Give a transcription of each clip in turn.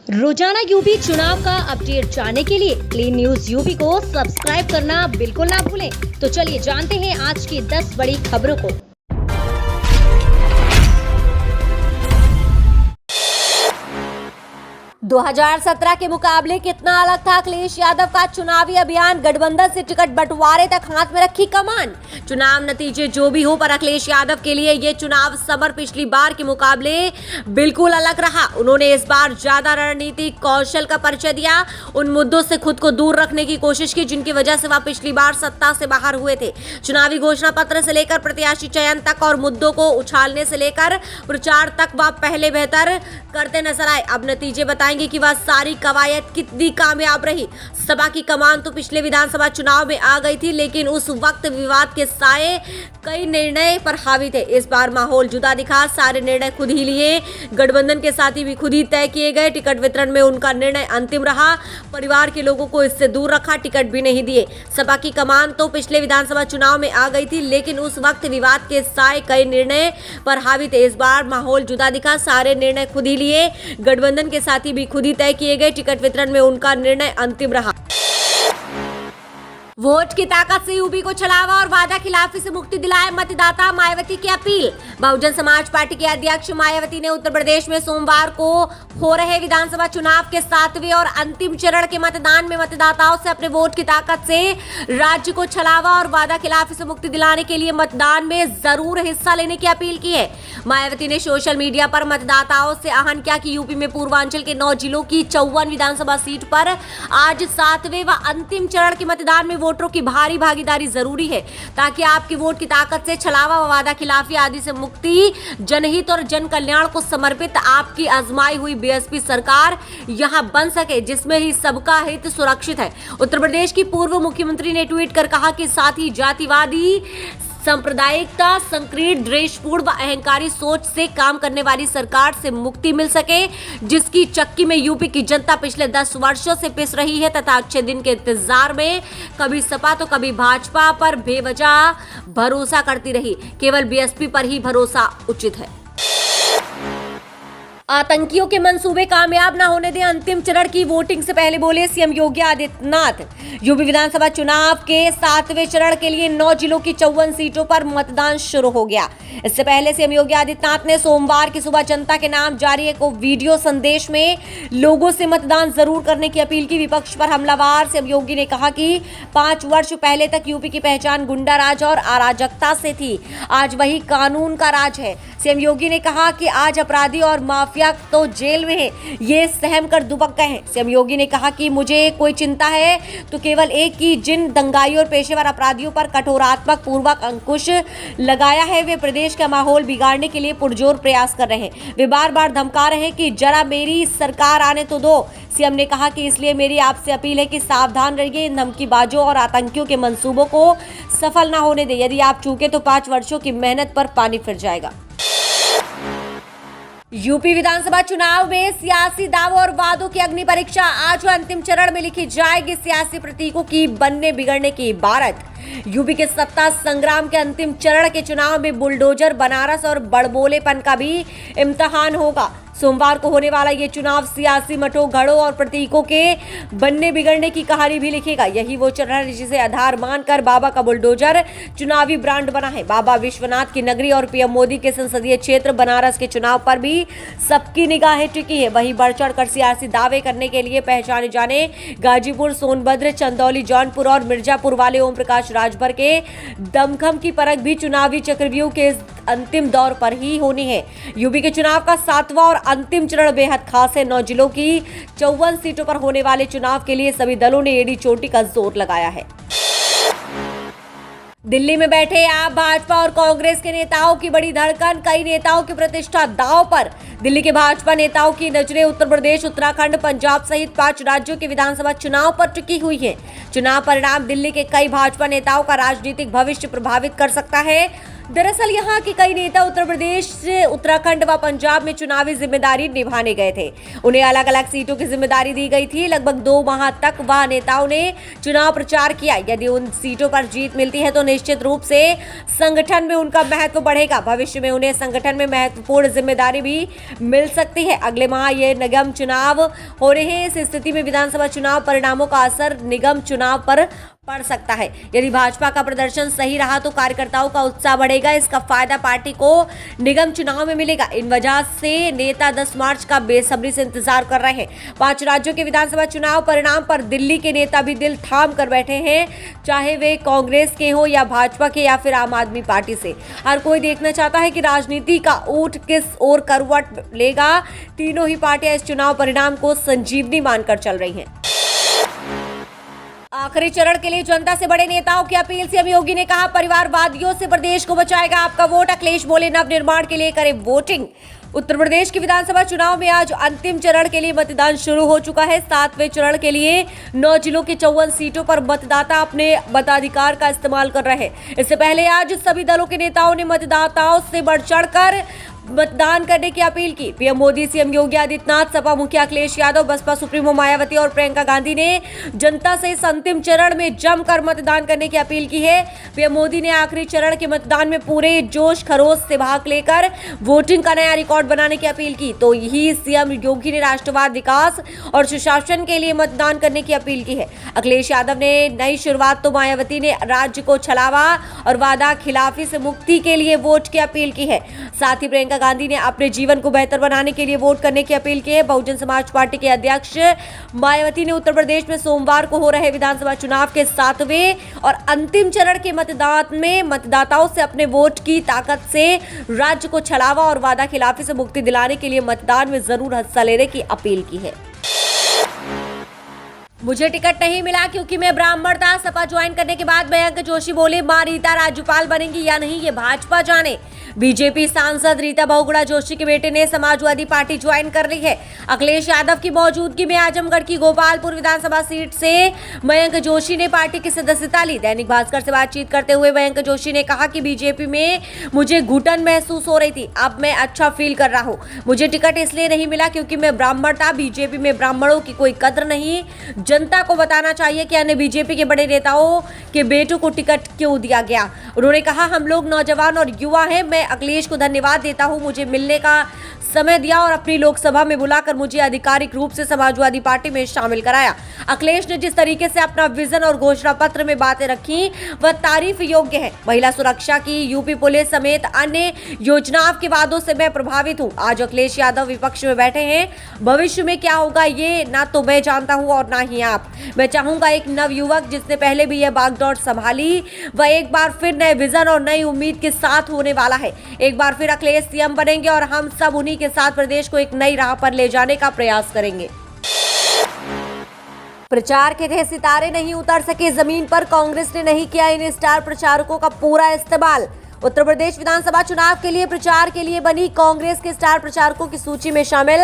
रोजाना यूपी चुनाव का अपडेट जानने के लिए क्लीन न्यूज यूपी को सब्सक्राइब करना बिल्कुल ना भूलें। तो चलिए जानते हैं आज की 10 बड़ी खबरों को। 2017 के मुकाबले कितना अलग था अखिलेश यादव का चुनावी अभियान। गठबंधन से टिकट बंटवारे तक हाथ में रखी कमान। चुनाव नतीजे जो भी हो, पर अखिलेश यादव के लिए ये चुनाव समर पिछली बार के मुकाबले बिल्कुल अलग रहा। उन्होंने इस बार ज्यादा रणनीतिक कौशल का परिचय दिया, उन मुद्दों से खुद को दूर रखने की कोशिश की जिनकी वजह से वह पिछली बार सत्ता से बाहर हुए थे। चुनावी घोषणा पत्र से लेकर प्रत्याशी चयन तक और मुद्दों को उछालने से लेकर प्रचार तक वह पहले बेहतर करते नजर आए। अब नतीजे बताएंगे कि वह सारी कवायद कितनी कामयाब रही। सपा की कमान तो पिछले विधानसभा चुनाव में आ गई थी, लेकिन उस वक्त विवाद के साए कई निर्णय पर हावी थे। इस बार माहौल जुदा दिखा, सारे निर्णय खुद ही लिए, गठबंधन के साथी भी खुद ही तय किए गए। टिकट वितरण में उनका निर्णय अंतिम रहा, परिवार के लोगों को इससे दूर रखा, टिकट भी नहीं दिए। सपा की कमान तो पिछले विधानसभा चुनाव में आ गई थी, लेकिन उस वक्त विवाद के साए कई निर्णय पर हावी थे। इस बार माहौल जुदा दिखा, सारे निर्णय खुद ही लिए, गठबंधन के साथी भी खुद ही तय किए गए। टिकट वितरण में उनका निर्णय अंतिम रहा। वोट की ताकत से यूपी को छलावा और वादा खिलाफी से मुक्ति दिलाए मतदाता, मायावती की अपील। बहुजन समाज पार्टी के अध्यक्ष मायावती ने उत्तर प्रदेश में सोमवार को हो रहे विधानसभा चुनाव के 7वें और अंतिम चरण के मतदान में मतदाताओं से अपने वोट की ताकत से राज्य को छलावा और वादा खिलाफी से मुक्ति दिलाने के लिए मतदान में जरूर हिस्सा लेने की अपील की है। मायावती ने सोशल मीडिया पर मतदाताओं से आह्वान किया कि यूपी में पूर्वांचल के 9 जिलों की 54 विधानसभा सीट पर आज 7वें व अंतिम चरण के मतदान में वोटरों की भारी भागीदारी जरूरी है, ताकि आपकी वोट की ताकत से छलावा व वादा खिलाफी आदि से मुक्ति, जनहित और जन कल्याण को समर्पित आपकी आजमाई हुई बीएसपी सरकार यहां बन सके, जिसमें ही सबका हित सुरक्षित है। उत्तर प्रदेश की पूर्व मुख्यमंत्री ने ट्वीट कर कहा कि साथ ही जातिवादी, सांप्रदायिकता, संकीर्ण द्वेषपूर्ण व अहंकारी सोच से काम करने वाली सरकार से मुक्ति मिल सके, जिसकी चक्की में यूपी की जनता पिछले 10 वर्षों से पिस रही है तथा अच्छे दिन के इंतजार में कभी सपा तो कभी भाजपा पर बेवजह भरोसा करती रही। केवल बीएसपी पर ही भरोसा उचित है। आतंकियों के मंसूबे कामयाब न होने दें, अंतिम चरण की वोटिंग से पहले बोले सीएम योगी आदित्यनाथ। यूपी विधानसभा चुनाव के 7वें चरण के लिए 9 जिलों की 54 सीटों पर मतदान शुरू हो गया। इससे पहले सीएम योगी आदित्यनाथ ने सोमवार की सुबह जनता के नाम जारी एक वीडियो संदेश में लोगों से मतदान जरूर करने की अपील की। विपक्ष पर हमलावार सीएम योगी ने कहा कि 5 वर्ष पहले तक यूपी की पहचान गुंडा राज और अराजकता से थी, आज वही कानून का राज है। सीएम योगी ने कहा कि आज अपराधी और माफिया तो जेल में है, ये सहम कर दुबक गए हैं। सीएम योगी ने कहा कि मुझे कोई चिंता है तो केवल एक की, जिन दंगाई और पेशेवर अपराधियों पर कठोरात्मक पूर्वक अंकुश लगाया है, वे प्रदेश का माहौल बिगाड़ने के लिए पुरजोर प्रयास कर रहे हैं। वे बार बार धमका रहे हैं कि जरा मेरी सरकार आने तो दो। सीएम ने कहा कि इसलिए मेरी आपसे अपील है कि सावधान रहिए, इन धमकीबाजों और आतंकियों के मंसूबों को सफल न होने दें। यदि आप चूके तो 5 वर्षों की मेहनत पर पानी फिर जाएगा। यूपी विधानसभा चुनाव में सियासी दावों और वादों की अग्नि परीक्षा आज अंतिम चरण में लिखी जाएगी। सियासी प्रतीकों की बनने बिगड़ने की इबारत। यूपी के सत्ता संग्राम के अंतिम चरण के चुनाव में बुलडोजर, बनारस और बड़बोलेपन का भी इम्तिहान होगा। सोमवार को होने वाला ये चुनाव सियासी मठों, घड़ों और प्रतीकों के बनने बिगड़ने की कहानी भी लिखेगा। यही वो चरण है जिसे आधार मानकर बाबा का बुलडोजर चुनावी ब्रांड बना है। बाबा विश्वनाथ की नगरी और पीएम मोदी के संसदीय क्षेत्र बनारस के चुनाव पर भी सबकी निगाहें टिकी है। वहीं बढ़ चढ़कर सियासी दावे करने के लिए पहचाने जाने गाजीपुर, सोनभद्र, चंदौली, जौनपुर और मिर्जापुर वाले ओम प्रकाश राजभर के दमखम की परख भी चुनावी चक्रव्यूह के अंतिम दौर पर ही होनी है। यूपी के चुनाव का 7वां और अंतिम चरण बेहद खास है। 9 जिलों की 54 सीटों पर होने वाले चुनाव के लिए सभी दलों ने एड़ी चोटी का जोर लगाया है। दिल्ली में बैठे आप भाजपा और कांग्रेस के नेताओं की बड़ी धड़कन, कई नेताओं की प्रतिष्ठा दांव पर। दिल्ली के भाजपा नेताओं की नजरें उत्तर प्रदेश, उत्तराखंड, पंजाब सहित 5 राज्यों के विधानसभा चुनाव पर टिकी हुई है। चुनाव परिणाम दिल्ली के कई भाजपा नेताओं का राजनीतिक भविष्य प्रभावित कर सकता है। दरअसल यहाँ के कई नेता उत्तर प्रदेश, उत्तराखंड व पंजाब में चुनावी जिम्मेदारी निभाने गए थे। उन्हें अलग अलग सीटों की जिम्मेदारी दी गई थी। लगभग 2 माह तक वह नेताओं ने चुनाव प्रचार किया। यदि उन सीटों पर जीत मिलती है तो निश्चित रूप से संगठन में उनका महत्व बढ़ेगा। भविष्य में उन्हें संगठन में महत्वपूर्ण जिम्मेदारी भी मिल सकती है। अगले माह ये निगम चुनाव हो रहे हैं। इस स्थिति में विधानसभा चुनाव परिणामों का असर निगम चुनाव पर पड़ सकता है। यदि भाजपा का प्रदर्शन सही रहा तो कार्यकर्ताओं का उत्साह बढ़ेगा। इसका फायदा पार्टी को निगम चुनाव में मिलेगा। इन वजह से नेता 10 मार्च का बेसब्री से इंतजार कर रहे हैं। 5 राज्यों के विधानसभा चुनाव परिणाम पर दिल्ली के नेता भी दिल थाम कर बैठे हैं, चाहे वे कांग्रेस के हो या भाजपा के या फिर आम आदमी पार्टी से। हर कोई देखना चाहता है कि राजनीति का ऊंट किस ओर करवट लेगा। तीनों ही पार्टियां इस चुनाव परिणाम को संजीवनी मानकर चल रही हैं। आखिरी चरण के लिए जनता से बड़े नेताओं की अपील। सीएम योगी ने कहा, परिवारवादियों से प्रदेश को बचाएगा आपका वोट। अखिलेश बोले, नवनिर्माण के लिए करें वोटिंग। उत्तर प्रदेश के विधानसभा चुनाव में आज अंतिम चरण के लिए मतदान शुरू हो चुका है। 7वें चरण के लिए 9 जिलों की 54 सीटों पर मतदाता अपने मताधिकार का इस्तेमाल कर रहे हैं। इससे पहले आज सभी दलों के नेताओं ने मतदाताओं से बढ़ चढ़कर मतदान करने की अपील की। पीएम मोदी, सीएम योगी आदित्यनाथ, सपा मुखिया अखिलेश यादव, बसपा सुप्रीमो मायावती और प्रियंका गांधी ने जनता से इस अंतिम चरण में जमकर मतदान करने की अपील की है। पीएम मोदी ने आखिरी चरण के मतदान में पूरे जोश खरोश से भाग लेकर वोटिंग का नया रिकॉर्ड बनाने की अपील की। तो यही सीएम योगी ने राष्ट्रवाद, विकास और सुशासन के लिए मतदान करने की अपील की है। अखिलेश यादव ने नई शुरुआत, तो मायावती ने राज्य को छलावा और वादा खिलाफी से मुक्ति के लिए वोट की अपील की है। साथ ही प्रियंका गांधी ने अपने जीवन को बेहतर बनाने के लिए वोट करने की अपील की है। बहुजन समाज पार्टी के अध्यक्ष मायावती ने उत्तर प्रदेश में सोमवार को हो रहे विधानसभा चुनाव के 7वें और अंतिम चरण के मतदान में मतदाताओं से अपने वोट की ताकत से राज्य को छलावा और वादा खिलाफी से मुक्ति दिलाने के लिए मतदान में जरूर हिस्सा लेने की अपील की है। मुझे टिकट नहीं मिला क्योंकि मैं ब्राह्मण था। सपा ज्वाइन करने के बाद मयंक जोशी बोले, मां रीता राज्यपाल बनेंगी या नहीं ये भाजपा जाने। बीजेपी सांसद रीता बहुगुणा जोशी के बेटे ने समाजवादी पार्टी ज्वाइन कर ली है। अखिलेश यादव की मौजूदगी में आजमगढ़ की गोपालपुर विधानसभा सीट से मयंक जोशी ने पार्टी की सदस्यता ली। दैनिक भास्कर से बातचीत करते हुए मयंक जोशी ने कहा कि बीजेपी में मुझे घुटन महसूस हो रही थी, अब मैं अच्छा फील कर रहा हूँ। मुझे टिकट इसलिए नहीं मिला क्योंकि मैं ब्राह्मण था। बीजेपी में ब्राह्मणों की कोई कद्र नहीं। जनता को बताना चाहिए कि अन्य बीजेपी के बड़े नेताओं के बेटों को टिकट क्यों दिया गया। उन्होंने कहा, हम लोग नौजवान और युवा हैं। मैं अखिलेश को धन्यवाद देता हूं, मुझे मिलने का समय दिया और अपनी लोकसभा में बुलाकर मुझे आधिकारिक रूप से समाजवादी पार्टी में शामिल कराया। अखिलेश ने जिस तरीके से अपना विजन और घोषणा पत्र में बातें रखी वह तारीफ योग्य है। महिला सुरक्षा की, यूपी पुलिस समेत अन्य योजनाओं के वादों से मैं प्रभावित हूं। आज अखिलेश यादव विपक्ष में बैठे हैं। भविष्य में क्या होगा ये ना तो मैं जानता हूं और ना ही आप। मैं चाहूंगा एक नवयुवक जिसने पहले भी यह बागडोर संभाली वह एक बार फिर नए विजन और नई उम्मीद के साथ होने वाला है। एक बार फिर अखिलेश सीएम बनेंगे और हम सब उन्हीं के साथ प्रदेश को एक नई राह पर ले जाने का प्रयास करेंगे। प्रचार के थे सितारे नहीं उतर सके जमीन पर, कांग्रेस ने नहीं किया इन स्टार प्रचारकों का पूरा इस्तेमाल। उत्तर प्रदेश विधानसभा चुनाव के लिए प्रचार के लिए बनी कांग्रेस के स्टार प्रचारकों की सूची में शामिल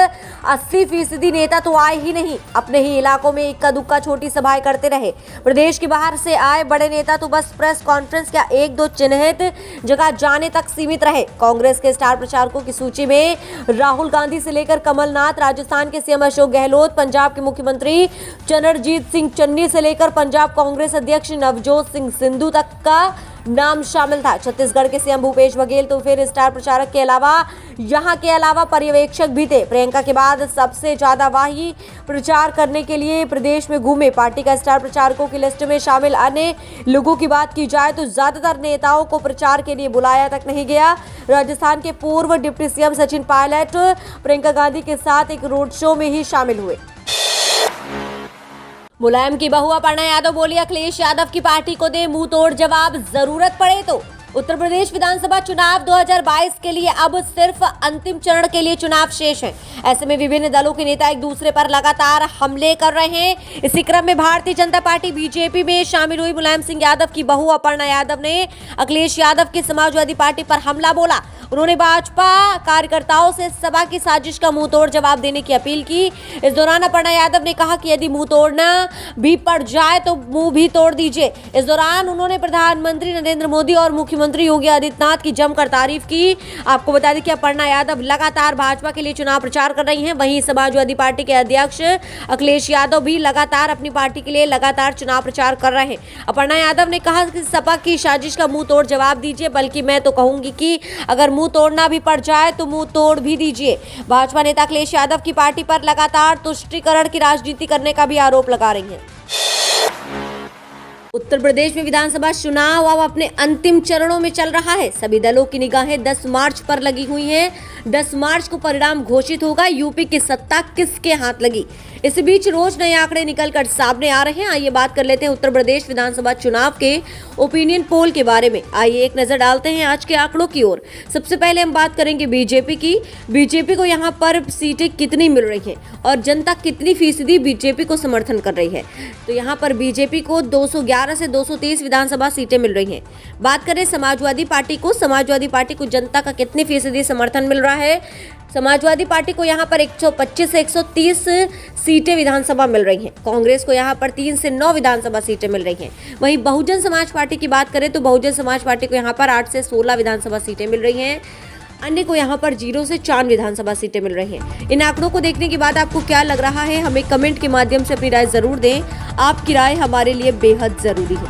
80% नेता तो आए ही नहीं। अपने ही इलाकों में इक्का दुक्का छोटी सभाएं करते रहे। प्रदेश के बाहर से आए बड़े नेता तो बस प्रेस कॉन्फ्रेंस या 1-2 चिन्हित जगह जाने तक सीमित रहे। कांग्रेस के स्टार प्रचारकों की सूची में राहुल गांधी से लेकर कमलनाथ, राजस्थान के सीएम अशोक गहलोत, पंजाब के मुख्यमंत्री चरणजीत सिंह चन्नी से लेकर पंजाब कांग्रेस अध्यक्ष नवजोत सिंह सिद्धू तक का नाम शामिल था। छत्तीसगढ़ के सीएम भूपेश बघेल तो फिर स्टार प्रचारक के अलावा यहाँ के अलावा पर्यवेक्षक भी थे। प्रियंका के बाद सबसे ज्यादा वही प्रचार करने के लिए प्रदेश में घूमे। पार्टी का स्टार प्रचारकों की लिस्ट में शामिल अन्य लोगों की बात की जाए तो ज्यादातर नेताओं को प्रचार के लिए बुलाया तक नहीं गया। राजस्थान के पूर्व डिप्टी सीएम सचिन पायलट प्रियंका गांधी के साथ एक रोड शो में ही शामिल हुए। मुलायम की बहू अपर्णा यादव बोली, अखिलेश यादव की पार्टी को दे मुंह तोड़ जवाब, जरूरत पड़े तो। उत्तर प्रदेश विधानसभा चुनाव 2022 के लिए अब सिर्फ अंतिम चरण के लिए चुनाव शेष है। ऐसे में विभिन्न दलों के नेता एक दूसरे पर लगातार हमले कर रहे हैं। इसी क्रम में भारतीय जनता पार्टी बीजेपी में शामिल हुई मुलायम सिंह यादव की बहू अपर्णा यादव ने अखिलेश यादव की समाजवादी पार्टी पर हमला बोला। उन्होंने भाजपा कार्यकर्ताओं से सभा की साजिश का मुंहतोड़ जवाब देने की अपील की। इस दौरान अपर्णा यादव ने कहा कि यदि मुंह तोड़ना भी पड़ जाए तो मुंह भी तोड़ दीजिए। इस दौरान उन्होंने प्रधानमंत्री नरेंद्र मोदी और मुख्यमंत्री मुख्यमंत्री योगी आदित्यनाथ की जमकर तारीफ की। आपको बता दें कि अपर्णा यादव लगातार भाजपा के लिए चुनाव प्रचार कर रही हैं। वहीं समाजवादी पार्टी के अध्यक्ष अखिलेश यादव भी लगातार अपनी पार्टी के लिए लगातार चुनाव प्रचार कर रहे हैं। अपर्णा यादव ने कहा कि सपा की साजिश का मुंह तोड़ जवाब दीजिए, बल्कि मैं तो कहूंगी कि अगर मुंह तोड़ना भी पड़ जाए तो मुंह तोड़ भी दीजिए। भाजपा नेता अखिलेश यादव की पार्टी पर लगातार तुष्टीकरण की राजनीति करने का भी आरोप लगा रही हैं। उत्तर प्रदेश में विधानसभा चुनाव अब अपने अंतिम चरणों में चल रहा है। सभी दलों की निगाहें 10 मार्च पर लगी हुई हैं। 10 मार्च को परिणाम घोषित होगा। यूपी की सत्ता किसके हाथ लगी, इस बीच रोज नए आंकड़े निकलकर सामने आ रहे हैं। आइए बात कर लेते हैं उत्तर प्रदेश विधानसभा चुनाव के ओपिनियन पोल के बारे में। आइए एक नजर डालते हैं आज के आंकड़ों की ओर। सबसे पहले हम बात करेंगे बीजेपी की। बीजेपी को यहाँ पर सीटें कितनी मिल रही हैं और जनता कितनी फीसदी बीजेपी को समर्थन कर रही है। तो यहाँ पर बीजेपी को 211 से 230 विधानसभा सीटें मिल रही हैं। बात करें समाजवादी पार्टी को, समाजवादी पार्टी को जनता का कितनी फीसदी समर्थन मिल रहा है। समाजवादी पार्टी को यहाँ पर 125 से 130 सीटें विधानसभा मिल रही हैं। कांग्रेस को यहाँ पर 3 से 9 विधानसभा सीटें मिल रही हैं। वहीं बहुजन समाज पार्टी की बात करें तो बहुजन समाज पार्टी को यहाँ पर 8 से 16 विधानसभा सीटें मिल रही हैं। अन्य को यहाँ पर 0 से 4 विधानसभा सीटें मिल रही हैं। इन आंकड़ों को देखने के बाद आपको क्या लग रहा है, हमें कमेंट के माध्यम से अपनी राय जरूर दें। आपकी राय हमारे लिए बेहद जरूरी है।